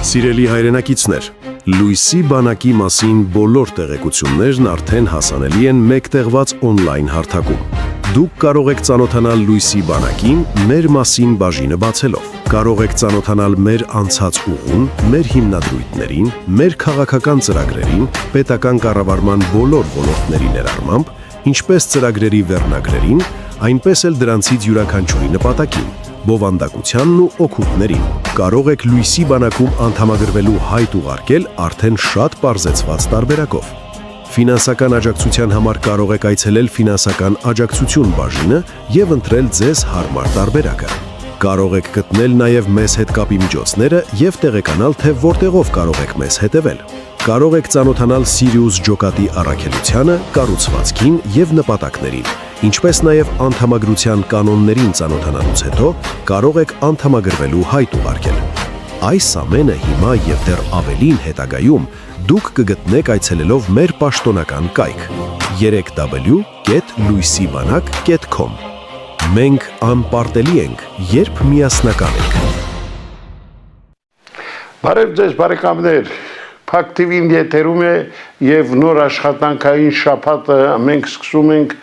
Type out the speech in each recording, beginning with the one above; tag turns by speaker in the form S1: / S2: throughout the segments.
S1: Սիրելի հայրենակիցներ, լույսի բանակի մասին բոլոր տեղեկություններն արդեն հասանելի են մեկտեղված օնլայն հարթակում։ Դուք կարող եք ծանոթանալ լույսի բանակին մեր մասին բաժինը բացելով։ Կարող եք ծանոթանալ մեր անցած ուղուն, մեր հիմնադրույթներին, մեր քաղաքական ծրագրերին, պետական կառավարման բոլոր ոլորտների ներառմամբ, ինչպես ծրագրերի վերնագրերին, այնպես էլ դրանցից յուրաքանչյուրի նպատակին, բովանդակությանն ու օգուտներին։ Կարող եք լույսի բանակում անդամագրվելու հայտ ուղարկել արդեն շատ պարզեցված տարբերակով։ Ֆինանսական աջակցության համար կարող եք այցելել ֆինանսական աջակցություն բաժինը և ընտրել ձեզ հարմար տարբերակը։ Կարող եք գտնել նաև մեզ հետ կապի միջոցները և տեղեկանալ, թե որտեղով կարող եք մեզ հետևել։ Կարող եք ծանոթանալ Sirius ջոկատի առաքելությանը, կառուցվածքին և նպատակներին, ինչպես նաև անդամագրության կանոններին ծանոթանալուց հետո կարող եք անդամագրվելու հայտ ուղարկել։ Այս ամենը հիմա և դեռ ավելին հետագայում դուք կգտնեք այցելելով մեր պաշտոնական կայք www.luisibanak.com։ Մենք անպարտելի ենք, երբ միասնական ենք։
S2: Բարև ձեզ բարեկամներ, Փակ TV-ն եթերում է եւ նոր աշխատանքային շաբաթը մենք սկսում ենք,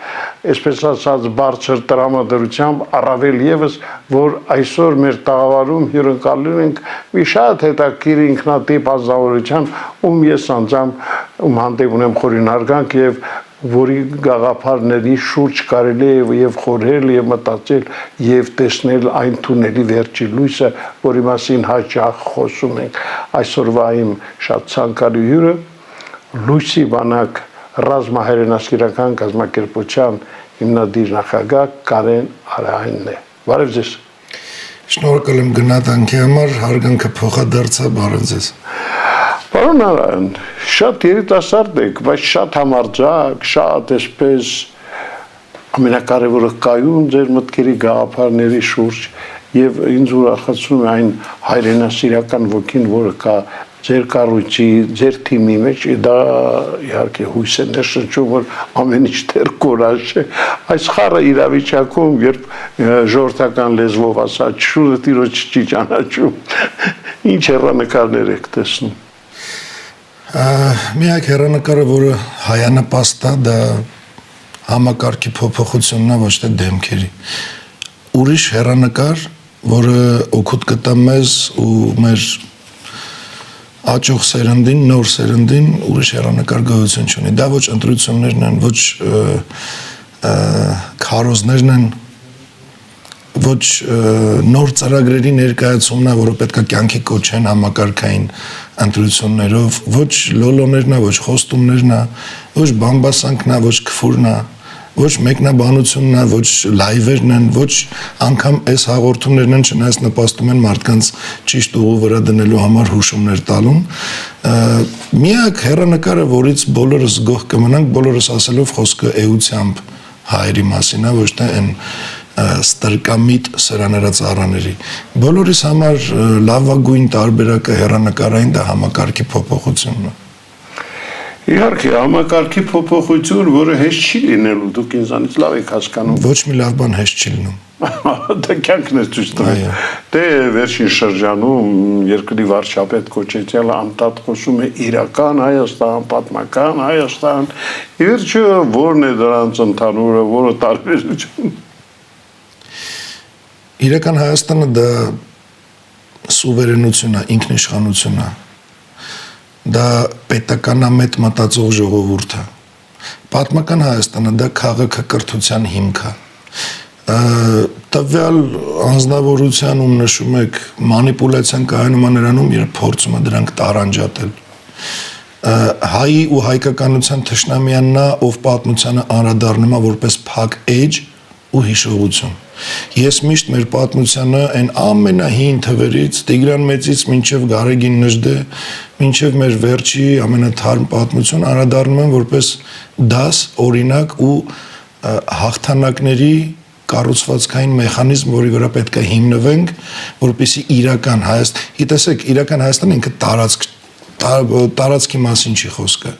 S2: այսպես ասած, բարձր տրամադրությամբ, առավել եւս, որ այսօր մեր տաղավարում հյուրընկալում ենք մի շատ հետաքրքիր ինքնատիպ ազգավորության, ում ես անձամբ հանդեպ ունեմ խորին հարգանք եւ որի գաղափարների շուրջ կարելի է եւ խորհել եւ մտածել եւ տեսնել այն թունելի վերջի լույսը, որի մասին հաճախ խոսում ենք։ Այսօրվա իմ շատ ցանկալի հյուրը Լույսի բանակ ռազմահայրենասիրական կազմակերպության հիմնադիր նախագահ Կարեն Արայանն է։ Բարև ձեզ։
S3: Շնորհակալ եմ գնահատանքի համար, հարգանքը փոխադարձա, բարև ձեզ։
S2: Պարոն Արայան, շատ երիտասարդ եք, բայց շատ համարձակ, շատ այսպես ամենակարևորը կայուն ձեր մտքերի գաղափարների շուրջ եւ ինձ ուրախացնում է այն հայրենասիրական ոգին, որը կա ձեր կառույցի, ձեր թիմի մեջ, դա իհարկե հույս է ներշնչում, որ ամեն ինչ դեռ կորած չէ։ Այս խառը իրավիճակում, երբ ժողովրդական լեզվով ասած շուրը տիրոջ չի ճանաչում, ինչ հեռանկարներ եք տեսնում։
S3: Միակ հեռանկարը, որը հայանպաստ է, դա համակարգի փոփոխությունն է, ոչ թե դեմքերի։ Ուրիշ հեռանկար, որը օգուտ կտա մեզ ու մեր աճող սերնդին, նոր սերնդին, ուրիշ հեռանկար գոյություն չունի։ Դա ոչ ընտրություններն են, ոչ քարոզներն են, ոչ նոր ծրագրերի ներկայացումն է, որը պետք է կյանքի կոչեն համակարգային ընտրություններով, ոչ լոլոներն է, ոչ խոստումներն է, ոչ բամբասանքն է, ոչ քֆուրն է, ոչ մեկնաբանությունն է, ոչ լայվերն են, ոչ անգամ այս հաղորդումներն են, չնայած նպաստում են մարդկանց ճիշտ ուղու վրա դնելու համար հուշումներ տալուն։ Միակ հեռանկարը, որից բոլորս գոհ կմնանք, բոլորս ասելով խոսքը էությամբ հայերի մասին է, ոչ թե այն ստրկամիտ սրաներա ծառաների։ Բոլորիս համար լավագույն տարբերակը հեռանկարային դա համակարգի փոփոխությունն է։
S2: Իհարկե, համակարգի փոփոխություն, որը հեշտ չի լինելու, դուք ինձանից լավ եք հասկանում։
S3: Ոչ մի լավ բան հեշտ չի լինում։
S2: Դա կյանքն է ցույց տվել։ Դե վերջին շրջանում երկրի վարչապետ Քոչարյանը անդադ խոսում է իրական Հայաստան, պատմական Հայաստան։ Իվերջո որն է դրանց ընդհանուրը, որը տարբերություն։
S3: Իրական Հայաստանը դա սուվերենություն է, ինքնիշխանություն է։ Դա պետականամետ մտածող ժողովուրդ է։ Պատմական Հայաստանը դա քաղաքակրթության հիմք է։ Տվյալ անձնավորության ում նշում եք մանիպուլյացիան կայանում է նրանում, երբ փորձում է դրանք տարանջատել։ Հայի ու հայկականության թշնամյանն է, ով պատմությանը անդրադառնում է որպես փակ էջ ու հիշողություն։ Ես միշտ մեր պատմությանը այն ամենահին թվերից Տիգրան Մեծից մինչև Գարեգին Նժդե, մինչև մեր վերջի ամենաթարմ պատմություն անդրադառնում եմ որպես դաս, օրինակ ու հաղթանակների կառուցվածքային մեխանիզմ, որի վրա պետք է հիմնվենք, որպեսզի իրական Հայաստան, տեսեք, իրական Հայաստանը ինքը տարածքի մասին չի խոսքը։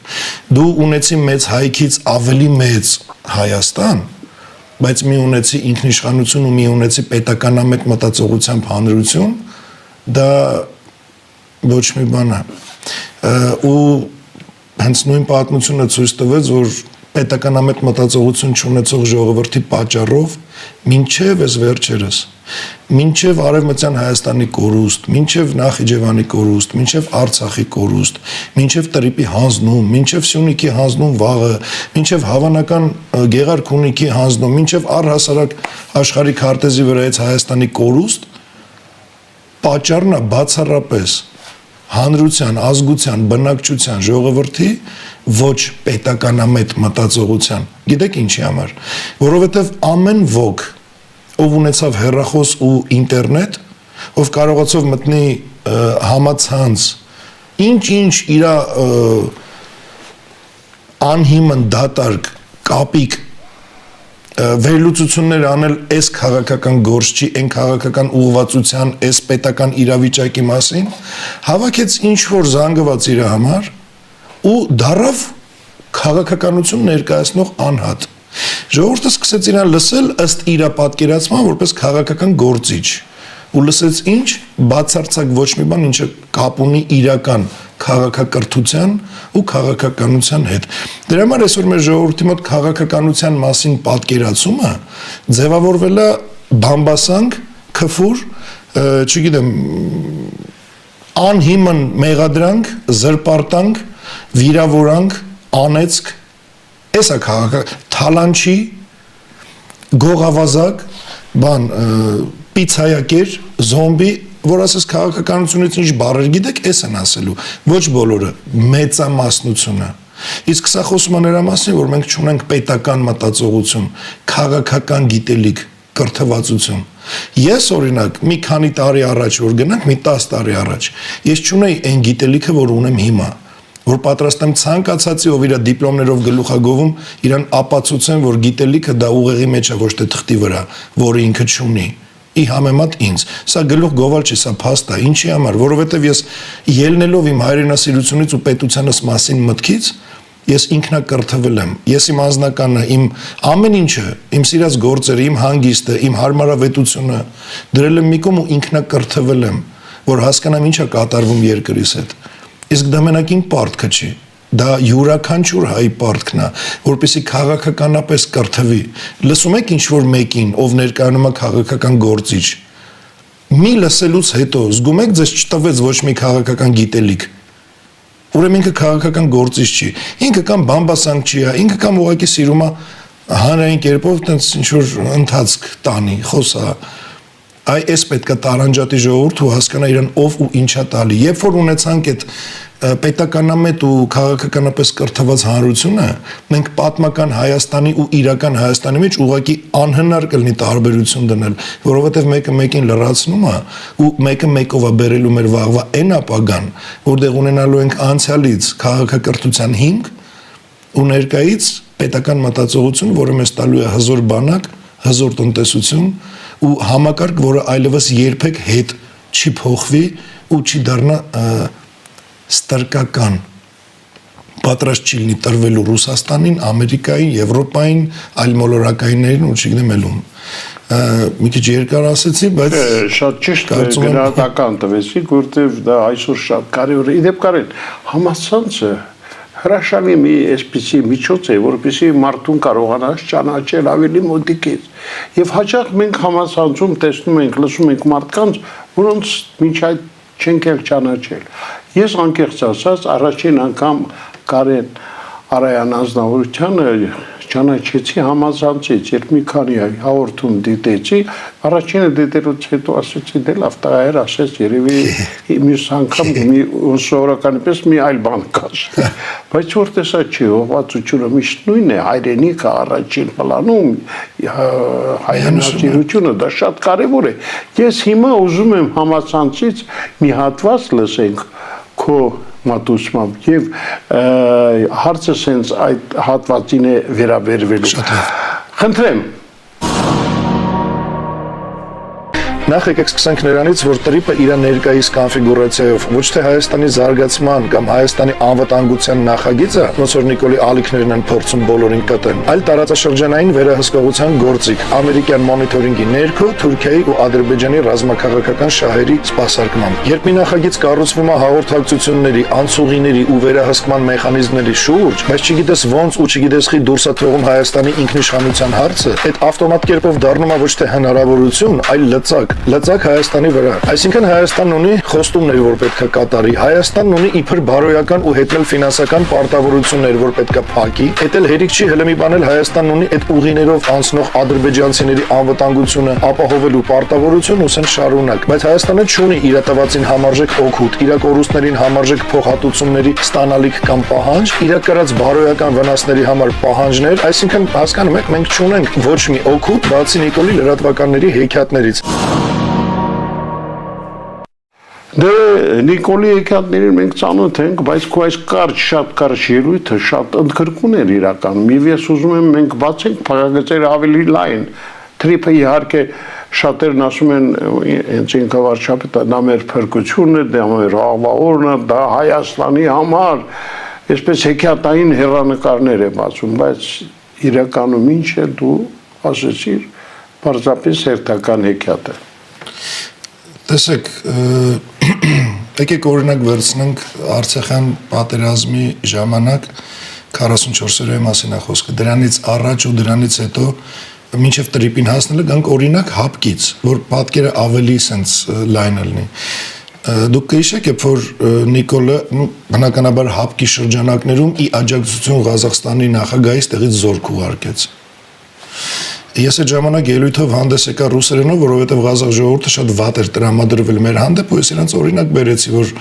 S3: Դու ունեցի մեծ հայքից ավելի մեծ Հայաստան, բայց մի ունեցի ինքնիշխանություն ու մի ունեցի պետականամետ մտածողությամբ հանրություն, դա ոչ մի բան է։ Ու հենց նույն պատմությունը ցույց տվեց, որ պետականամետ մտածողություն չունեցող ժողովրդի պատճառով մինչև այս վերջերս, մինչև Արևմտյան Հայաստանի կորուստ, մինչև Նախիջևանի կորուստ, մինչև Արցախի կորուստ, մինչև Տրիպի հանձնում, մինչև Սյունիքի հանձնում վաղը, մինչև հավանական Գեղարքունիքի հանձնում, մինչև առհասարակ աշխարհի քարտեզի վրայից Հայաստանի կորուստ, պատճառն է բացառապես հանրության, ազգության, բնակչության, ժողովրդի ոչ պետականամետ մտածողության։ Գիտեք ինչի համար, որովհետև ամեն ոք, ով ունեցավ հեռախոս ու ինտերնետ, ով կարողացավ մտնի համացանց, ինչ իր անհիմն դատարկ, կապիկ վերլուծություններ անել այս քաղաքական գործչի, այն քաղաքական ուղղվածության, այս պետական իրավիճակի մասին, հավաքեց ինչ-որ զանգված իր համար ու դարավ քաղաքականություն ներկայացնող անհատ։ Ժողովուրդը սկսեց իրան լսել ըստ իր պատկերացման որպես քաղաքական գործիչ ու լսեց ինչ բացարձակ ոչ մի բան, ինչը կապ ունի իրական քաղաքակրթության ու քաղաքականության հետ։ Դրա համար այսօր մեր ժողովրդի մոտ քաղաքականության մասին պատկերացումը ձևավորվել է բամբասանք, քֆուր, չգիտեմ, անհիմն մեղադրանք, զրպարտանք, վիրավորանք, անեծք, էսա թալանչի, գողավազակ, պիցայակեր, զոմբի, որ ասես քաղաքականությունից ինչ բառեր գիտեք, էս են ասելու, ոչ բոլորը, մեծամասնությունը։ Իսկ սա խոսում է նրա մասին, որ մենք չունենք պետական մտածողություն, քաղաքական գիտելիք, կրթվածություն։ Ես օրինակ մի քանի տարի առաջ որ գնանք, մի 10 տարի առաջ, ես չունեի այն գիտելիքը, որ ունեմ հիմա, որ պատրաստ եմ ցանկացածի, ով իր դիպլոմներով գլուխագովում, իրան ապացուցեն, որ գիտելիքը դա ուղեղի մեջ է, ոչ թե թղթի վրա, որը ինքը չունի։ Ի համեմատ ինձ, սա գլուխ գովալ չի, սա փաստ է, ինչի համար, որովհետև ես ելնելով իմ հայրենասիրությունից ու պետությանս մասին մտքից, ես ինքնակրթվել եմ, ես իմ անձնականը, իմ ամեն ինչը, իմ սիրած գործերը, իմ հանգիստը, իմ հարմարավետությունը դրել եմ մի կողմ ու ինքնակրթվել եմ, որ հասկանամ ինչ է կատարվում երկրիս հետ։ Իսկ դա մենակ իմ պարտքը չի, դա յուրաքանչյուր հայ պարտքն է, որպեսզի քաղաքականապես կրթվի։ Լսում եք ինչ-որ մեկին, ով ներկայանում է քաղաքական գործիչ, մի լսելուց հետո զգում եք ձեզ չտվեց ոչ մի քաղաքական գիտելիք, ուրեմն ինքը քաղաքական գործիչ չի, ինքը կամ բամբասանք չի, ինքը կամ ուղղակի սիրում է հանրային կերպով տենց ինչ-որ ընթացք տանի, խոսա, այս պետք է տարանջատի ժողովուրդ ու հասկանա իրան ով ու ինչա տալի։ Երբ որ ունեցանք այդ պետականամետ ու քաղաքականապես կրթված հանրությունը, մենք պատմական Հայաստանի ու իրական Հայաստանի մեջ ուղղակի անհնար կլինի տարբերություն դնել, որովհետև մեկը մեկին լրացնում է ու մեկը մեկով է բերելու մեր վաղվա այն ապագան, որտեղ ունենալու ենք անցյալից քաղաքակրթության հիմք ու ներկայից պետական մտածողություն, որը մեզ տալու է հզոր բանակ, հզոր տնտեսություն ու համակարգ, որը այլևս երբեք հետ չի փոխվի ու չի դառնա ստրկական, պատրաստ չի լինի տրվելու Ռուսաստանին, Ամերիկային, Եվրոպային, այլ մոլորակայիններին ու չգիտեմ ելում։ Մի քիչ երկար ասեցի, բայց
S2: շատ ճիշտ գնահատական տվեցիք, որտեղ դա այսօր շատ կարևոր է։ Իդեպ Կարեն, համացանցը հրաշալի մի այսպիսի միջոց է, որպեսզի մարդուն կարողանաս ճանաչել ավելի մոտիկից։ Եվ հաճախ մենք համացանցում տեսնում ենք, լսում ենք մարդկանց, որոնց մինչ այդ չենք ել ճանաչել։ Ես անկեղծ ասած առաջին անգամ Կարեն Արայան անձնավորությանը ճանաչեցի համացանցից, երբ մի քանի հաղորդում դիտեցի, առաջինը դիտելուց հետո ասեցի դե լավ տղայր ասեց երևի մյուս անգամ մի սովորականի պես մի այլ բան կաս։ Բայց որ տեսա չի, ուղղվածությունը միշտ նույնն է, հայրենիքը առաջին պլանում, հայրենասիրությունը դա շատ կարևոր է։ Ես հիմա ուզում եմ համացանցից մի հատված լսենք քո մատուցմամբ եւ հարցը սենց այդ հատվածին է վերաբերվելու։ Խնդրեմ։
S3: Նախ եկեք սկսենք նրանից, որ տրիպը իր ներկայիս կոնֆիգուրացիայով ոչ թե Հայաստանի զարգացման կամ Հայաստանի անվտանգության նախագիծը, ոնց որ Նիկոլի ալիքներն են փորձում բոլորին կտեն, այլ տարածաշրջանային վերահսկողության գործիք, ամերիկյան մոնիթորինգի ներքո Թուրքիայի ու Ադրբեջանի ռազմաքաղաքական շահերի սպասարկմամբ։ Երբ մի նախագիծ կառուցվում է հաղորդակցությունների, անցուղիների ու վերահսկման մեխանիզմների շուրջ, բայց չգիտես ոնց ու չգիտես խի դուրս է թողում Հայաստանի ինքնիշխանության հարցը, այդ ավտոմատ կերպով դառնում է ոչ թե հնարավորություն, այլ լծակ Հայաստանի վրա։ Այսինքն Հայաստանն ունի խոստումներ, որ պետք է կատարի, Հայաստանն ունի իբր բարոյական ու հետնել ֆինանսական պարտավորություններ, որ պետք է փակի, դա էլ հերիք չի հələ մի բան էլ Հայաստանն ունի այդ ուղիներով անցնող ադրբեջանցիների անվտանգությունը ապահովելու պարտավորություն ուսեն շարունակ, բայց Հայաստանը չունի իր տվածին համարժեք օգուտ, իր կորուստներին համարժեք փոխհատուցումների ստանալիք կամ պահանջ, իր կրած բարոյական վնասների համար պահանջներ, այսինքն հասկանում եք, մենք չունենք ոչ մի օգուտ, բացի Նիկոլի լրատվականների հեքիաթներից։
S2: Դե Նիկոլի հեքիաթներին մենք ծանոթ ենք, բայց քո այս շատ կարճ ելույթը շատ ընդգրկուն էր իրականում։ Եվ ես ուզում եմ մենք բացենք փակագծերը ավելի լայն։ Տրիպը իհարկե շատերն ասում են, հենց ինքը վարչապետը, դա մեր փրկությունն է, դա մեր աղբավորն է, դա Հայաստանի համար, այսպես հեքիաթային հեռանկարներ է բացում, բայց իրականում ինչ է դու ասեցիր, պարզապես հերթական հեքիաթ է։
S3: Տեսեք, եկեք օրինակ վերցնենք Արցախյան պատերազմի ժամանակ 44-րդ մասին է խոսքը, դրանից առաջ ու դրանից հետո մինչև տրիպին հասնելը գանք օրինակ հապկից, որ պատկերը ավելի սենց լայն լինի։ Դուք կհիշեք, որ Նիկոլը բնականաբար հապկի շրջանակներում ի աջակցություն Ղազախստանի նախագահից տեղից զորք ուղարկեց։ Ես այդ ժամանակ ելույթով հանդես եկա ռուսերենով, որովհետև Ղազախ ժողովուրդը շատ վատ էր տրամադրվել մեր հանդեպ, ու ես իրենց օրինակ բերեցի, որ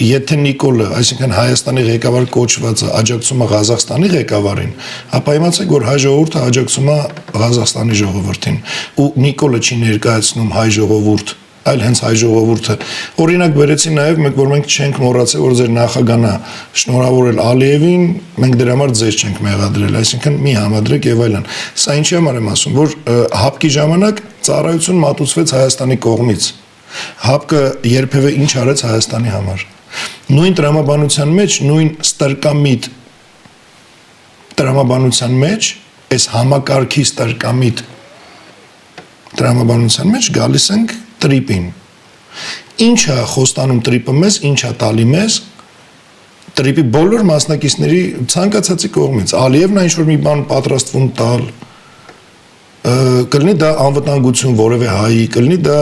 S3: եթե Նիկոլը, այսինքն Հայաստանի ղեկավար կոչվածը աջակցում է Ղազախստանի ղեկավարին, ապա իմացեք, որ հայ ժողովուրդը աջակցում է Ղազախստանի ժողովրդին, ու Նիկոլը չի ներկայացնում հայ ժողովուրդ, այլ հենց հայ ժողովուրդը։ Օրինակ բերեցի նաև մեկ, որ մենք չենք մոռացել, որ ձեր նախագահն է շնորհավորել Ալիևին, մենք դրա համար ձեզ չենք մեղադրել, այսինքն մի համադրեք եւ այլն։ Սա ինչի համար եմ ասում, որ հապկի ժամանակ ծառայություն մատուցվեց Հայաստանի կողմից։ Հապկը երբևէ ինչ արեց Հայաստանի համար։ Նույն տրամաբանության մեջ, նույն ստրկամիտ տրամաբանության մեջ, այս համակարգի ստրկամիտ տրամաբանության մեջ գալիս ենք տրիպին։ Ինչ է խոստանում տրիպը մեզ, ինչ է տալի մեզ տրիպի բոլոր մասնակիցների ցանկացածի կողմից։ Ալիևն ինչ որ մի բան պատրաստվում տալ, կլինի դա անվտանգություն որևէ հայի, կլինի դա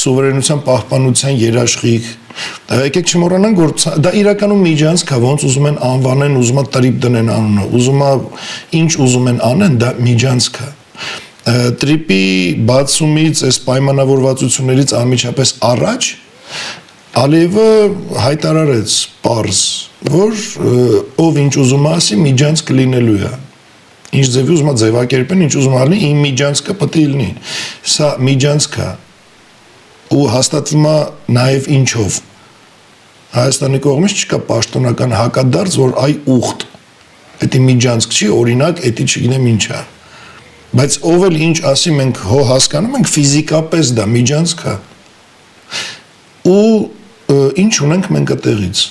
S3: սուվերենության պահպանության երաշխիք։ Եկեք չմոռանանք, որ դա իրականում միջանցք է, ոնց ուզում են անվանեն, ուզում է տրիպ դնեն անունը, ուզում է ինչ ուզում են անեն, դա միջանցք է։ Տրիպի բացումից, այս պայմանավորվածություններից անմիջապես առաջ Ալիևը հայտարարեց պարզ, որ ով ինչ ուզում է ասի, միջանցք լինելու է։ Ինչ ձևի ուզում է ձևակերպեն, ինչ ուզում է լինի, իմ միջանցքը պետք է լինի։ Սա միջանցք է ու հաստատվում է նաև ինչով։ Հայաստանի կողմից չկա պաշտոնական հակադարձ, որ այ ուխտ։ Դա միջանցք չի, օրինակ, դա չգիտեմ ինչ է։ Բայց ով էլ ինչ ասի, մենք հո հասկանում ենք ֆիզիկապես դա միջանցք է։ Ու ինչ ունենք մենք այդտեղից։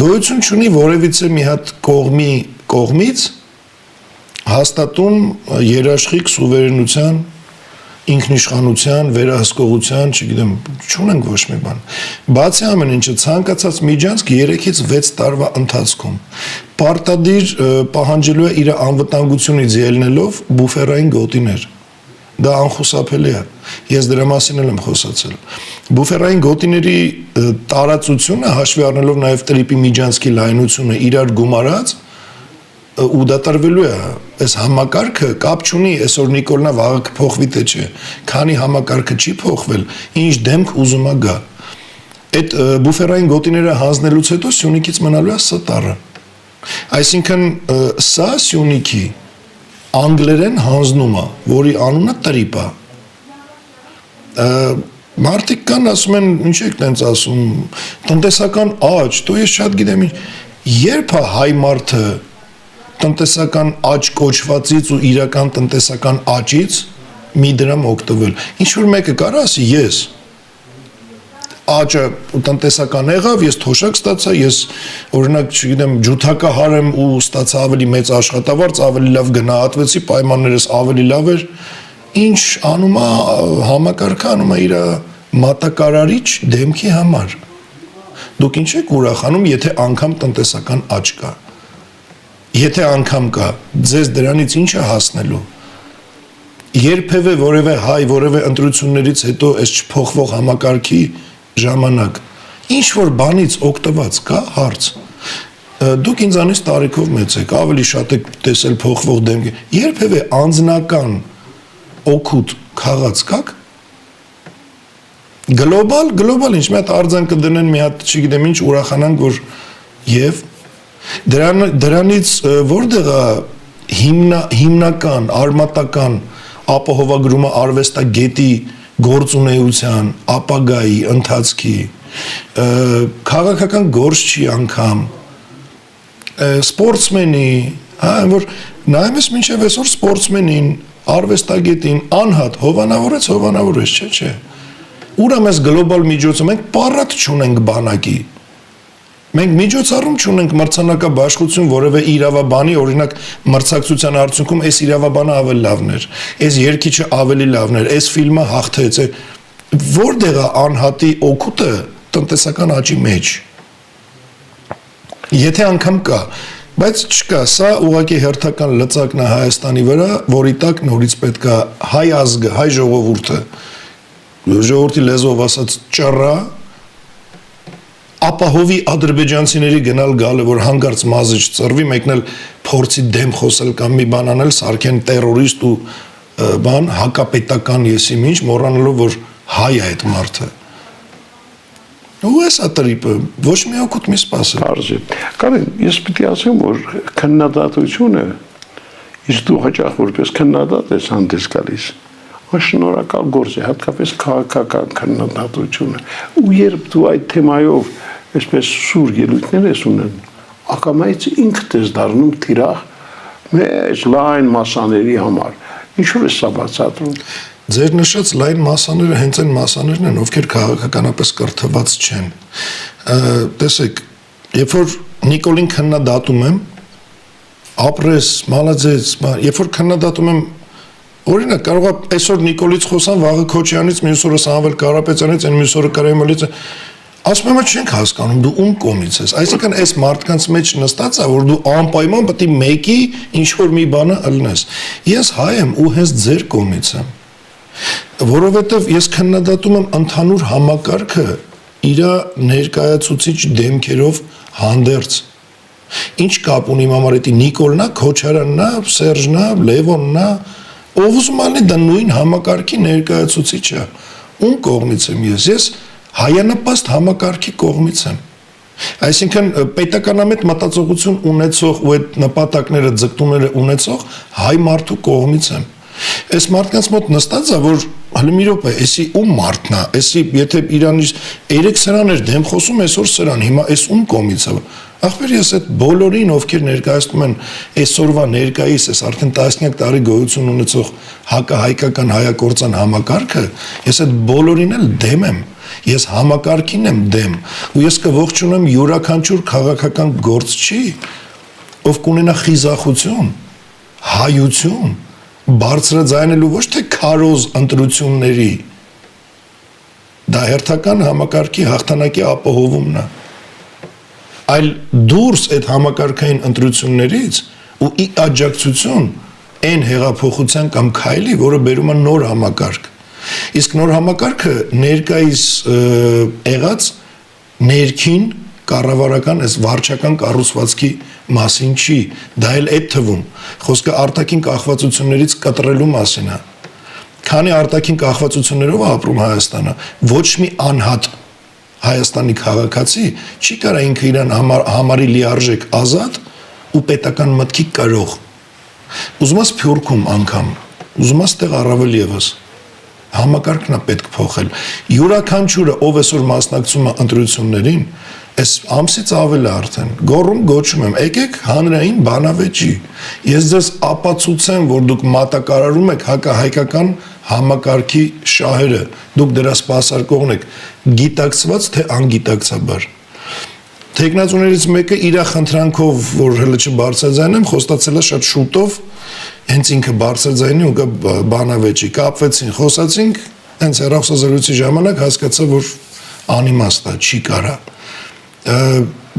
S3: Գոյություն չունի որևիցե մի հատ կողմից հաստատում երաշխիք սուվերենության, ինքնիշխանության, վերահսկողության, չգիտեմ, չունենք ոչ մի բան։ Բացի ամեն ինչը ցանկացած միջանցք 3-ից 6 տարվա ընթացքում պարտադիր պահանջելու է իր անվտանգությունից ելնելով բուֆերային գոտիներ։ Դա անխուսափելի է։ Ես դրա մասին եմ խոսացել։ Բուֆերային գոտիների տարածությունը հաշվի առնելով նաև տրիպի միջանցքի լայնությունը իրար գումարած ու դատարվելու է այս համակարգը կապ չունի այսօր Նիկոլնա վաղը կփոխվի թե չէ, քանի համակարգը չի փոխվել, ինչ դեմք ուզում է գա։ Այդ բուֆերային գոտիները հանձնելուց հետո Սյունիքից մնալու է Ստարը։ Այսինքն սա Սյունիքի անգլերեն հանձնումը, որի անունը տրիպ է։ Մարդիկ կան ասում են, ինչ եք տենց ասում, տնտեսական աճ, դու ես շատ գիտեմ, երբ է հայ մարդը տնտեսական աճ կոչվածից ու իրական տնտեսական աճից մի դրամ օգտվել։ Ինչ որ մեկը կարա ասի ես աճը տնտեսական եղավ, ես թոշակ ստացա, ես օրինակ, չգիտեմ, ջութակահար եմ ու ստացա ավելի մեծ աշխատավարձ, ավելի լավ գնահատվեցի, պայմաններս ավելի լավ էր։ Ինչ անում է համակարգը, անում է իր մատակարարիչ դեմքի համար։ Դուք ինչ եք ուրախանում, եթե անգամ տնտեսական աճ կա։ Եթե անգամ կա, ձեզ դրանից ինչ է հասնելու։ Երբևէ որևէ հայ, որևէ ընտրություններից հետո այս չփոխվող համակարգի ժամանակ ինչ որ բանից օգտված կա հարց։ Դուք ինձանից տարիքով մեծ եք, ավելի շատ եք տեսել փոխվող դեմքի։ Երբևէ անձնական օգուտ քաղաց կաք։ Գլոբալ ինչ մի հատ արձան կդնեն, մի հատ չգիտեմ ինչ ուրախանանք, որ եւ դրանից որտեղ է հիմնական, արմատական ապահովագրումը արվեստագետի գործունեության, ապագայի, ընթացքի, քաղաքական գործ չի անգամ, սպորտսմենի, որ նայում ես մինչև այսօր սպորտսմենին, արվեստագետին, անհատ, հովանավորեց, չէ։ Ուր եմ ես գլոբալ միջոցը, մենք պարատ չունենք բանակի, մենք միջոցառում չունենք մրցանակաբաշխություն որևէ իրավաբանի, օրինակ մրցակցության արդյունքում այս իրավաբանը ավելի լավն էր, այս երգիչը ավելի լավն էր, այս ֆիլմը հաղթեց, որտեղ է անհատի օգուտը տնտեսական աճի մեջ։ Եթե անգամ կա, բայց չկա, սա ուղղակի հերթական լծակն է Հայաստանի վրա, որի տակ նորից պետք է հայ ազգը, հայ ժողովուրդը, ժողովրդի լեզվով ասած ճռա, ապահովի ադրբեջանցիների գնալ գալը, որ հանգարց մազը չծռվի, մեկն էլ փորձի դեմ խոսել կամ մի բան անել, սարքեն տերորիստ ու բան, հակապետական եսի ինչ, մոռանալով, որ հայ է այդ մարդը։ Ու էս է տրիպը, ոչ մի օգուտ մի սպասել։
S2: Արժի։ Կարեն, ես պիտի ասեմ, որ քննադատությունը, իսկ դու հաճախ որպես քննադատ ես հանդես գալիս, շնորհակալ գործ է, հատկապես քաղաքական քննադատությունը։ Ու երբ դու այդ թեմայով այսպես սուր ելույթներ ես ունեն, ակամայից ինքդ ես դառնում թիրախ մեծ լայն մասաների համար։ Ինչու՞ է սա բացատրում։
S3: Ձեր նշած լայն մասաները հենց այն մասաներն են, ովքեր քաղաքականապես կրթված չեն։ Տեսեք, երբ որ Նիկոլին քննադատում եմ, ապրես, մալաձեց, երբ որ քննադատում եմ, օրինակ կարող է այսօր Նիկոլից խոսան, վաղը Քոչյանից, մյուս օրը Սամվել Կարապետյանից, այն մյուս օրը Կարայմալից, ասում եմ, չենք հասկանում, դու ում կողմից ես։ Այսինքն այս մարդկանց մեջ նստած է, որ դու անպայման պետք է մեկի ինչ որ մի բանը ըլնես։ Ես հայ եմ ու հենց ձեր կողմից եմ։ Որովհետև ես քննադատում եմ ընդհանուր համակարգը իր ներկայացուցիչ դեմքերով հանդերձ։ Ինչ կապ ունի իմ համար էդի Նիկոլնա, Քոչարյաննա, Սերժնա, Լևոննա, ով ուզում ալի դա նույն համակարգի ներկայացուցիչը։ Ում կողմից եմ ես հայանպաստ համակարգի կողմից եմ։ Այսինքն պետականամետ մտածողություն ունեցող ու այդ նպատակները, ձգտումները ունեցող հայ մարդու կողմից եմ։ Այս մարդկանց մոտ նստած է, որ հələ մի րոպե, էսի ում մարդն է, էսի եթե իրանից 3 սրան էր դեմ խոսում, այսօր սրան, հիմա էս ում կողմից է։ Ախպեր ես այդ բոլորին, ովքեր ներկայացնում են այսօրվա ներկայիս, այս արդեն տասնյակ տարի գոյություն ունեցող հակահայկական հայակործան համակարգը, ես այդ բոլորին էլ դեմ եմ։ Ես համակարգին եմ դեմ, ու ես կողջունեմ յուրաքանչյուր քաղաքական գործչի, ով կունենա խիզախություն, հայություն, բարձրաձայնելու ոչ թե քարոզ ընտրությունների, դա հերթական համակարգի հաղթանակի ապահովումն է, այլ դուրս այդ համակարգային ընտրություններից ու ի աջակցություն այն հեղափոխության կամ քայլի, որը բերում է նոր համակարգ։ Իսկ նոր համակարգը ներկայիս եղած ներքին կառավարական այս վարչական կառուցվածքի մասին չի, դա էլ այդ թվում, խոսքը արտաքին կախվածություններից կտրելու մասին է։ Քանի արտաքին կախվածություններով է ապրում Հայաստանը, ոչ մի անհատ Հայաստանի քաղաքացի չի կարա ինքը իրան համարի լիարժեք ազատ ու պետական մտքի կրող։ Ուզում ես Փյուրքում անգամ, ուզում ես տեղ առավել ևս։ Համակարգն է պետք փոխել։ Յուրաքանչյուրը, ով այսօր մասնակցում է ընտրություններին, այս ամսից ավել է արդեն, գոռում գոչում եմ, եկեք հանրային բանավեճի։ Ես ձեզ ապացուցեմ, որ դուք մատակարարում եք հակահայկական համակարգի շահերը դուք դրա սպասարկողն եք, գիտակցված թե անգիտակցաբար։ Տեխնացուներից մեկը իր խնդրանքով, որ հələ չբարձրացնեմ, խոստացել է շատ շուտով, հենց ինքը բարձրացնի ու բանավեճի կապվեցին, խոսացինք, հենց հեռախոսազրույցի ժամանակ հասկացա, որ անիմաստ է, չի կարա։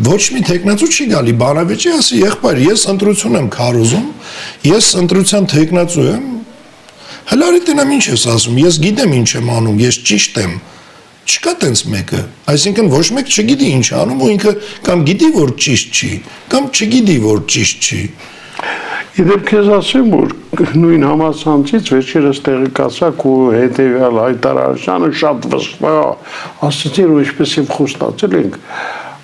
S3: Ոչ մի տեխնացու չի գալի բանավեճի, ասի եղբայր, ես ընտրություն եմ քարոզում, ես ընտրության տեխնացու եմ, հəլարի տնամ ինչ ես ասում, ես գիտեմ ինչ եմ անում, ես ճիշտ եմ։ Չկա տենց մեկը, այսինքն ոչ մեկ չգիտի ինչ անում ու ինքը կամ գիտի, որ ճիշտ չի, կամ չգիտի, որ ճիշտ չի։
S2: Իդեպ քեզ ասեմ, որ նույն համացանցից վերջերս տեղեկացակ ու հետևյալ հայտարարությանը շատ վստահ ասացին, որ ինչպես եւ խոստացել ենք,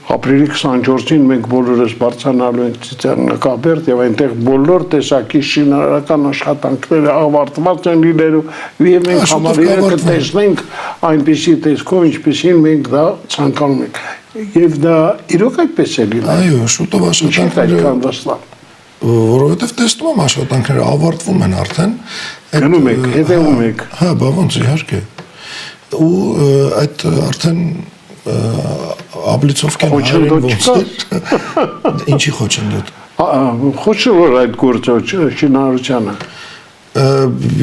S2: ապրիլի 24-ին մենք բոլորս բարձրանալու ենք Ծիծեռնակաբերդ եւ այնտեղ բոլոր տեսակի շինարարական աշխատանքները ավարտված են լինելու եւ մենք համարյա կտեսնենք այնպիսի տեսքով, ինչպեսին մենք դա ցանկանում ենք եւ դա իրոք այդպես է լինում։
S3: Այո, շուտով աշխատանքները որովհետև տեսնում եմ աշխատանքները ավարտվում են արդեն։
S2: Գնում եք, հետևում եք։
S3: Հա, բա ոնց իհարկե։ Ու այդ արդեն աբլիցովկեն հայերեն ոնց է։ Ինչի խոչընդոտ։
S2: Խոչը որ այդ գործը շինարարությանը։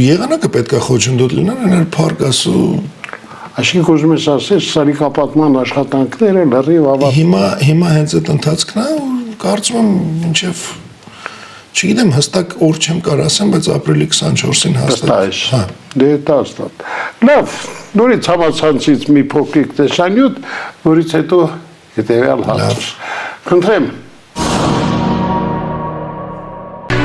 S3: Եղանակը պետք է խոչընդոտ լինեն, այլ փառք ասու։
S2: Այսինքն ուզում ես ասել, սարիկապատման աշխատանքները լրիվ ավարտվում։
S3: Հիմա հենց այդ ընթացքն է, կարծում եմ մինչև չգիտեմ հստակ օր չեմ կարող ասեմ, բայց ապրիլի 24-ին հաստատ։
S2: Հա, դե հաստատ։ Լավ, նորից համացանցից մի փոքրիկ տեսանյութ, որից հետո հետևյալ հարցը։ Խնդրեմ։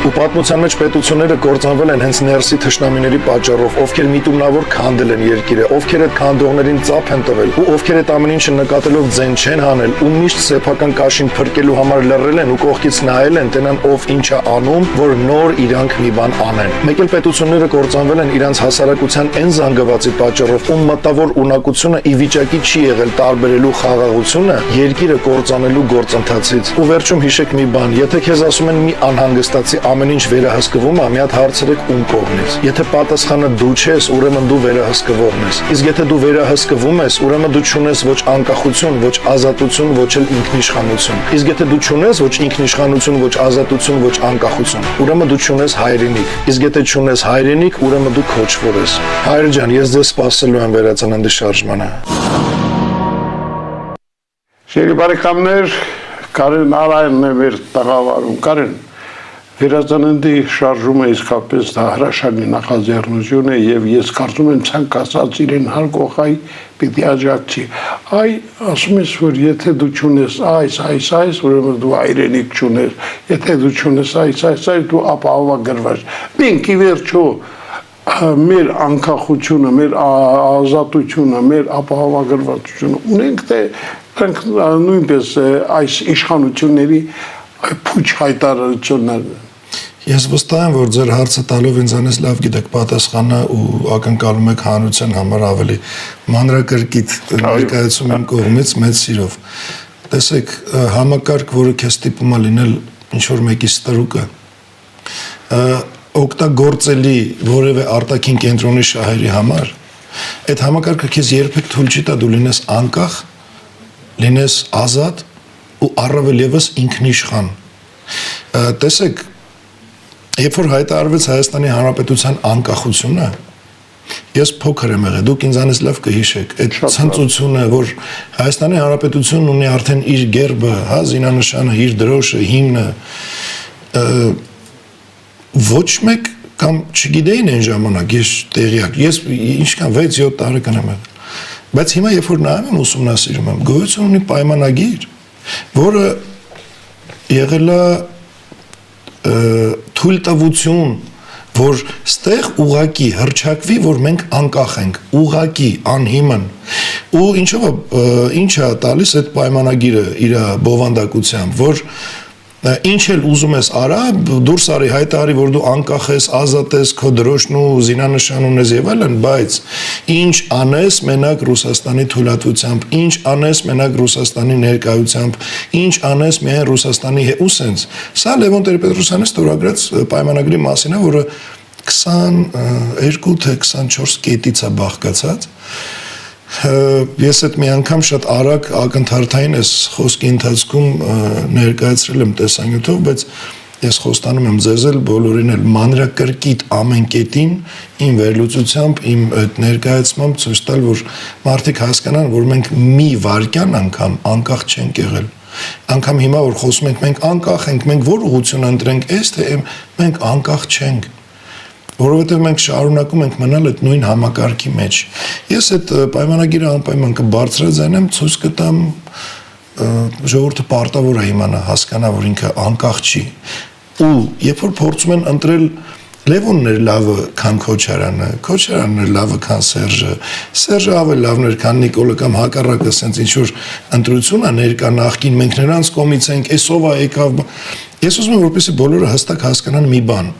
S3: Ու պատմության մեջ պետությունները կործանվել են հենց ներսի թշնամիների պատճառով, ովքեր միտումնավոր քանդել են երկիրը, ովքեր այդ քանդողներին ծափ են տվել, ու ովքեր այդ ամեն ինչը նկատելով ձեն չեն հանել, ու միշտ սեփական կաշին փրկելու համար լռել են ու կողքից նայել են, տենան ով ինչ է անում, որ նոր իրանք մի բան անեն։ Մեկ էլ պետությունները կործանվել են իրանց հասարակության այն զանգվածի պատճառով, ում մտավոր ունակությունը ի վիճակի չի եղել տարբերելու խաղաղությունը երկիրը կործանելու գործընթացից։ Ու վերջում հիշեք մի բան, եթե քեզ ասում են մի անհանգստացի ամեն ինչ վերահսկվում է, մի հատ հարցրեք ում կողմից։ Եթե պատասխանը դու չես, ուրեմն դու վերահսկվողն ես։ Իսկ եթե դու վերահսկվում ես, ուրեմն դու չունես ոչ անկախություն, ոչ ազատություն, ոչ էլ ինքնիշխանություն։ Իսկ եթե դու չունես ոչ ինքնիշխանություն, ոչ ազատություն, ոչ անկախություն, ուրեմն դու չունես հայրենիք։ Իսկ եթե չունես հայրենիք, ուրեմն դու քոչվոր ես։ Հայր ջան, ես ձեզ սպասելու եմ վերածննդի շարժմանը։
S2: Շերի բարեկամներ, Կարեն Արայնն է մեր տաղավարում։ Կարեն, վերածննդի շարժումը իսկապես դա հրաշալի նախաձեռնություն է եւ ես կարծում եմ ցանկացած իրեն հարգողայ պիտի աջակցի։ Այ ասում ես, որ եթե դու չունես այս, ուրեմն դու հայրենիք չունես, եթե դու չունես այս, դու ապահովագրված։ Մենք ի վերջո մեր անկախությունը, մեր ազատությունը, մեր ապահովագրվածությունը ունենք, թե նույնպես այս իշխանությունների փուչ հայտարարություններն են։
S3: Ես վստահ եմ, որ ձեր հարցը տալով ինձանից լավ գիտեք պատասխանը ու ակնկալում եք հանրության համար ավելի մանրակրկիտ ներկայացում իմ կողմից մեծ սիրով։ Տեսեք, համակարգ, որը քեզ ստիպում է լինել ինչ-որ մեկի ստրուկը, օգտագործելի որևէ արտաքին կենտրոնի շահերի համար, այդ համակարգը քեզ երբեք թույլ չի տա դու լինես անկախ, լինես ազատ ու առավել ևս ինքնիշխան։ Տեսեք, երբ որ հայտարարվեց Հայաստանի Հանրապետության անկախությունը, ես փոքր եմ եղել, դուք ինձանից լավ կհիշեք, այդ ցնծությունը, որ Հայաստանի Հանրապետությունն ունի արդեն իր գերբը, հա, զինանշանը, իր դրոշը, հիմնը, ոչ մեկ կամ չգիտեին այն ժամանակ, ես տեղյակ, ես ինչքան 6-7 տարեկան եմ եղել, բայց հիմա երբ որ նայում եմ ուսումնասիրում եմ, գոյություն ունի պայմանագիր, որը եղել է թույլտվություն, որ ստեղ ուղակի հրճակվի, որ մենք անկախ ենք, ուղակի, անհիմն, ու ինչա տալիս այդ պայմանագիրը իր բովանդակությամբ, որ ինչ էլ ուզում ես արա, դուրս արի հայտարարի, որ դու անկախ ես, ազատ ես, քո դրոշն ու զինանշան ունես եւ այլն, բայց ինչ անես մենակ Ռուսաստանի թույլատվությամբ, ինչ անես մենակ Ռուսաստանի ներկայությամբ, ինչ անես միայն Ռուսաստանի ու սենց։ Սա Լևոն Տեր-Պետրոսյանի ստորագրած պայմանագրի մասին է, որը 22 թե 24 կետից է բաղկացած։ Ես այդ մի անգամ շատ արագ ակնթարթային այս խոսքի ընթացքում ներկայացրել եմ տեսանյութով, բայց ես խոստանում եմ ձեզ էլ բոլորին էլ մանրակրկիտ ամեն կետին իմ վերլուծությամբ, իմ այդ ներկայացմամբ ցույց տալ, որ մարդիկ հասկանան, որ մենք մի վարքյան անգամ անկախ չենք եղել։ Անգամ հիմա որ խոսում ենք մենք անկախ ենք, մենք որ ուղղություն ընտրենք, այս թե մենք անկախ չենք։ Որովհետև մենք շարունակում ենք մնալ այդ նույն համակարգի մեջ։ Ես այդ պայմանագիրը անպայման կբարձրաձայնեմ, ցույց կտամ ժողովուրդը պարտավոր է իմանա, հասկանա, որ ինքը անկախ չի։ Ու երբ որ փորձում են ընտրել Լևոնն էր լավը, քան Քոչարյանն էր լավը, քան Սերժը ավելի լավն էր, քան Նիկոլը կամ հակառակը, ասենց ինչ որ ընտրություն է ներկա նախքին, մենք նրանց կողմից ենք, էսով է եկավ։ Ես ուզում եմ, որպեսզի բոլորը հստակ հասկանան մի բան։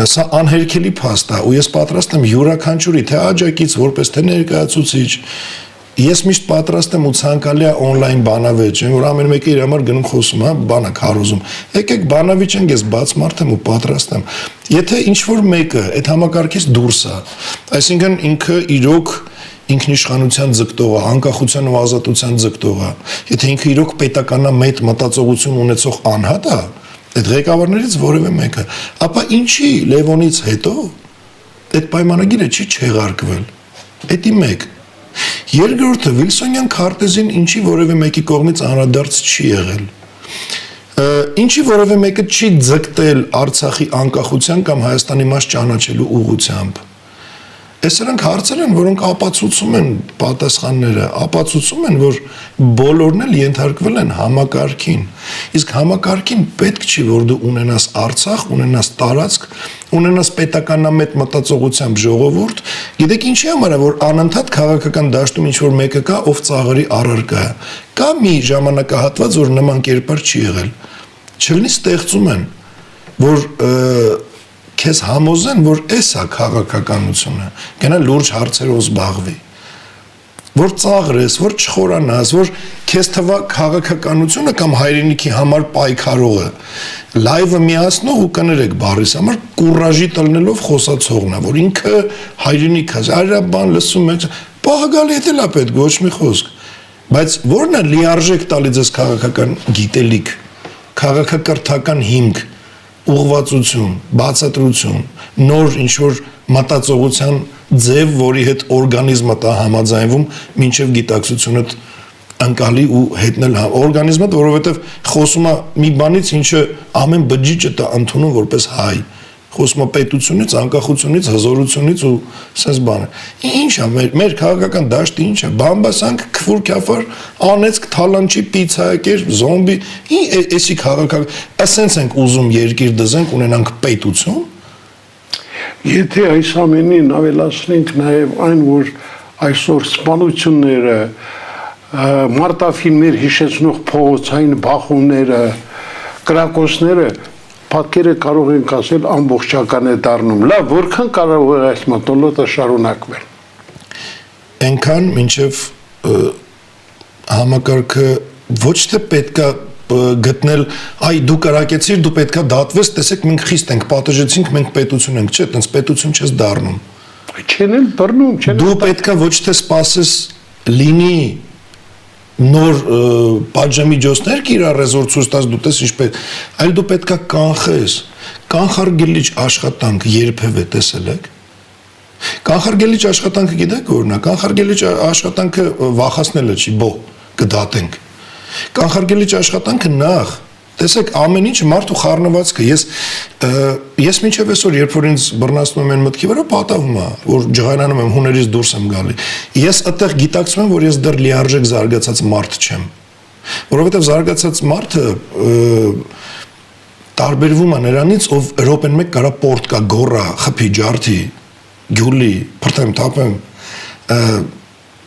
S3: Սա անհերքելի փաստ է, ու ես պատրաստ եմ յուրաքանչյուրի թե աջակից, որպես թե ներկայացուցիչ, ես միշտ պատրաստ եմ ու ցանկալի է on-line բանավեճ, որ ամեն մեկը իր համար գնում խոսում, հա, բան է քարոզում։ Եկեք բանավիճենք, ես բաց մարդ եմ ու պատրաստ եմ։ Եթե ինչ որ մեկը այդ համակարգից դուրս է, այսինքն ինքը իրոք ինքնիշխանության ձգտող է, անկախության ու ազատության ձգտող է, եթե ինքը իրոք պետականամետ մտածողություն ունեցող անհատ է, այդ ղեկավարներից որևէ մեկը, ապա ինչի Լևոնից հետո այդ պայմանագիրը չի չեղարկվել։ Դա մեկ։ Երկրորդը Վիլսոնյան քարտեզին ինչի որևէ մեկի կողմից անդրադարձ չի եղել։ Ինչի որևէ մեկը չի ձգտել Արցախի անկախության կամ Հայաստանի մաս ճանաչելու ուղղությամբ։ Այս սրանք հարցեր են, որոնք ապացուցում են պատասխանները, ապացուցում են, որ բոլորն էլ ենթարկվել են համակարգին։ Իսկ համակարգին պետք չի, որ դու ունենաս Արցախ, ունենաս տարածք, ունենաս պետականամետ մտածողությամբ ժողովուրդ, գիտեք ինչի համար է, որ անընդհատ քաղաքական դաշտում ինչ որ մեկը կա, ով ծաղրի առարկա է։ Կա մի ժամանակահատված, որ նման կերպար չի եղել։ Չլինի ստեղծում են, որ քեզ համոզեն, որ էս է քաղաքականությունը, գնա լուրջ հարցերով զբաղվի, որ ծաղրես, որ չխորանաս, որ քեզ թվա քաղաքականությունը կամ հայրենիքի համար պայքարողը, լայվը միացնող ու կներեք բառիս համար կուրաժի տնելով խոսացողն է, որ ինքը հայրենիքը, այրա բան լսում է, պահագալի հետ էլ է պետք, ոչ մի խոսք, բայց որն է լիարժեք տալի ձեզ քաղաքական գիտելիք, քաղաքակրթական հիմք, ուղղվածություն, բացատրություն, նոր ինչ-որ մտածողության ձև, որի հետ օրգանիզմը տա համաձայնվում, մինչև գիտակցությունը անկալի ու հետնել օրգանիզմը, որովհետև խոսում է մի բանից, ինչը ամեն բջիջը տա ընդունում որպես հայ, խոսում է պետությունից, անկախությունից, հզորությունից ու սենց բանը։ Ինչ է, մեր քաղաքական դաշտը ինչ է, բամբասանք, քֆուր քյաֆար, անեցք, թալանչի, պիցայակեր, զոմբի, էսի քաղաքական, ասենց ենք ուզում երկիր դզենք, ունենանք պետություն։
S2: Եթե այս ամենին ավելացնենք նաև այն, որ այսօր սպանությունները, մարտաֆիլմեր հիշեցնող փողոցային բախումները, կրակոցները պատկերը կարող ենք ասել ամբողջական է դառնում։ Լավ, որքան կարող է այս մթնոլորտը շարունակվել։
S3: Այնքան մինչև համակարգը ոչ թե պետքա գտնել, այ դու կրակեցիր, դու պետքա դատվես, տեսեք մենք խիստ ենք, պատժեցինք, մենք պետություն ենք, չէ, տենց պետություն չես դառնում։
S2: Չեն էլ բռնում, չեն։
S3: Դու պետքա ոչ թե սպասես լինի նոր պատժամիջոցներ կիրառես, որ ցույց տաս դու տես ինչպես, այլ դու պետքա կանխես, կանխարգելիչ աշխատանք երբևէ տեսել եք։ Կանխարգելիչ աշխատանքը գիտեք որն է, կանխարգելիչ աշխատանքը վախացնելը չի, կդատենք։ Կանխարգելիչ աշխատանքը նախ, տեսեք ամեն ինչ մարդու խառնվածքը, ես մինչև այսօր, երբ որ ինձ բռնացնում են մտքի վրա, պատահում է, որ ջղայնանում եմ, հուներից դուրս եմ գալի, ես այդտեղ գիտակցում եմ, որ ես դեռ լիարժեք զարգացած մարդ չեմ, որովհետև զարգացած մարդը տարբերվում է նրանից, ով րոպեն մեկ կարա պորտ կա, գոռա, խփի, ջարդի, գյուլի, փրթեմ, թափեմ,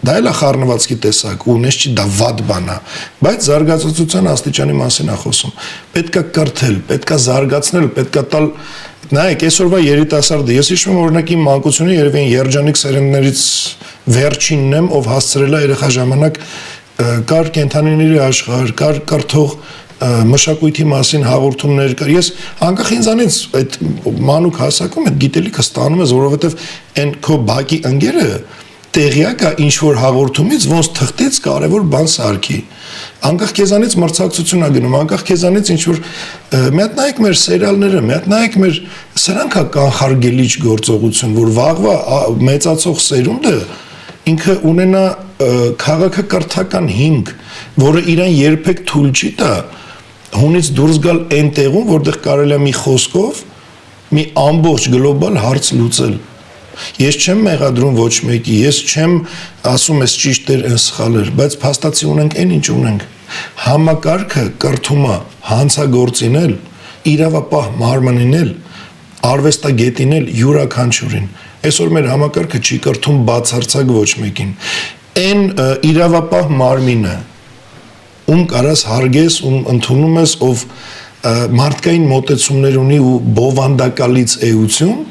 S3: դա էլ է խառնվածքի տեսակ, ու նես չի դա վատ բան է, բայց զարգացության աստիճանի մասին է խոսում, պետքա կրթել, պետքա զարգացնել, պետքա տալ, նայեք, այսօրվա երիտասարդը, ես հիշում եմ օրինակ իմ մանկությունը երևի երջանիկ սերունդներից վերջինն եմ, ով հասցրել է երեխա ժամանակ կար կենթանիների աշխարհ, կար կրթող մշակույթի մասին հաղորդումներ կար։ Ես անկախ ինձանից այդ մանուկ հասակում այդ գիտելիքը ստանում ես, որովհետև այն քո բակի ընկերը տեղյակ է ինչ որ հաղորդումից ոնց թղթից կարևոր բան սարքի։ Անկախ քեզանից մրցակցություն ա գնում, անկախ քեզանից ինչ որ մի հատ նայեք մեր սերիալները, մի հատ նայեք մեր սրանք է կանխարգելիչ գործողություն, որ վաղվա մեծացող սերունդը ինքը ունենա քաղաքակրթական հիմք, որը իրան երբեք թույլ չի տա հունից դուրս գալ այն տեղում, որտեղ կարելի է մի խոսքով մի ամբողջ գլոբալ հարց լուծել։ Ես չեմ մեղադրում ոչ մեկի, ես չեմ ասում ես ճիշտ էր, այս սխալ էր, բայց փաստացի ունենք այն ինչ ունենք։ Համակարգը կրթում է հանցագործին էլ, իրավապահ մարմնին էլ, արվեստագետին էլ, յուրաքանչյուրին։ Այսօր մեր համակարգը չի կրթում բացարձակ ոչ մեկին։ Այն իրավապահ մարմինը, ում կարաս հարգես, ում ընդունում ես, ով մարդկային մոտեցումներ ունի ու բովանդակալից էություն,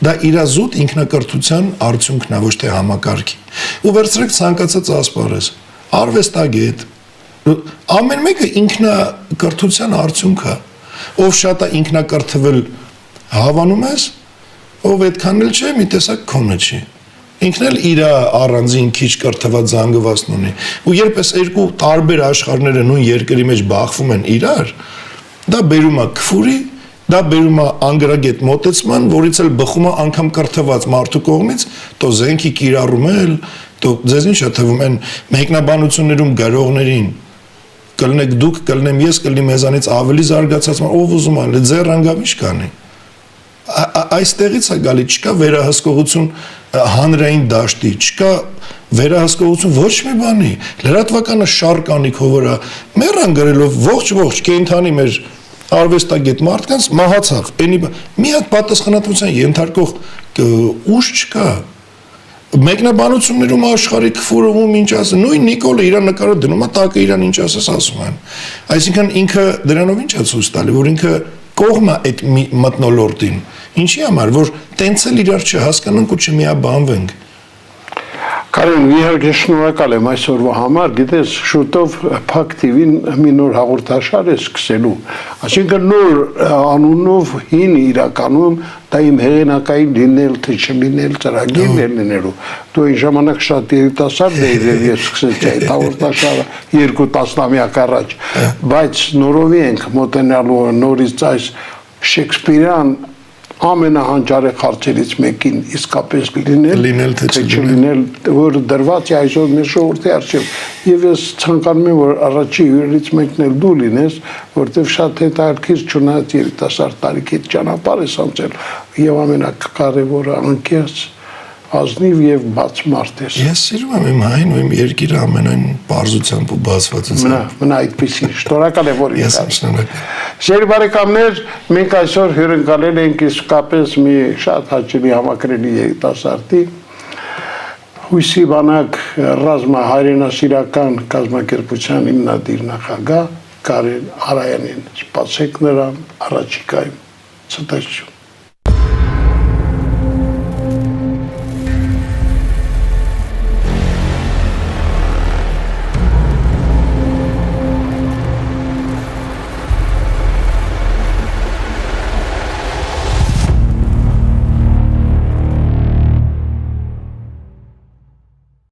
S3: դա իր զուտ ինքնակրթության արդյունքն է, ոչ թե համակարգի։ Ու վերցրեք ցանկացած ասպարեզ, արվեստագետ, ամեն մեկը ինքնակրթության արդյունք է, ով շատ է ինքնակրթվել հավանում ես, ով այդքան էլ չէ, մի տեսակ քոնը չի։ Ինքն էլ իր առանձին քիչ կրթված զանգվածն ունի։ Ու երբ այս երկու տարբեր աշխարհները նույն երկրի մեջ բախվում են իրար, դա բերում է քֆուրի, դա բերում է անգրագետ մոտեցման, որից էլ բխում է անգամ կրթված մարդու կողմից, то զենքի կիրառում էլ, то ձեզ ինչ է թվում այն մեկնաբանություններում գրողներին կլնեք դուք, կլնեմ ես, կլինի մեզանից ավելի զարգացած, ով ուզում է, ձեր անգամ ինչ կանի։ Այստեղից է գալի, չկա վերահսկողություն հանրային դաշտի, չկա վերահսկողություն ոչ մի բանի, լրատվականը շարք անի քո վրա, մեռան գրելով ողջ կենդանի մեր արվեստագետ մարդկանց մահացավ, մի հատ պատասխանատվության ենթարկող ուժ չկա։ Մեկնաբանություններում աշխարհի քֆուրը ում ինչ ասը, նույն Նիկոլը իր նկարը դնում է տակը իրան ինչ ասես ասում են։ Այսինքն ինքը դրանով ինչ է ցույց տալի, որ ինքը կողմ է այդ մթնոլորտին։ Ինչի համար, որ տենց էլ իրար չհասկանանք ու չմիաբանվենք։
S2: Կարեն, իհարկե շնորհակալ եմ այսօրվա համար, գիտես, շուտով Փակ TV-ին մի նոր հաղորդաշար է սկսելու, այսինքն նոր անունով հին իրականում դա իմ հեղինակային լինել թե չլինել ծրագիրն է լինելու։ Դու այն ժամանակ շատ երիտասարդ էիր, ես սկսեցի այդ հաղորդաշարը 2 տասնամյակ առաջ, բայց նորովի ենք մոտենալու նորից այս Շեքսպիրյան ամենահանջարեղ հարցերից մեկին իսկապես լինել թե չլինել, որ դրված է այսօր մեր ժողովրդի առջև, եւ ես ցանկանում եմ, որ առաջի հյուրերից մեկն էլ դու լինես, որտեղ շատ հետաքրքիր չունած երիտասարդ տարիքից ճանապարհ ես անցել եւ ամենակարևորը անկեղծ ազնիվ եւ բաց մարդ ես։
S3: Ես սիրում եմ իմ հայն ու իմ երկիրը ամենայն բարձրությամբ ու բացվածությամբ։
S2: Մնա այդպեսի։ Շնորհակալ եմ, որ
S3: ես շնորհակալ։
S2: Սիրելի բարեկամներ, մենք այսօր հյուրընկալել ենք իսկապես մի շատ հաճելի համակրելի երիտասարդի Հույսի բանակ ռազմահայրենասիրական կազմակերպության հիմնադիր նախագահ Կարեն Արայանին։ Սպասեք նրան առաջիկայում։ Ցտեսություն։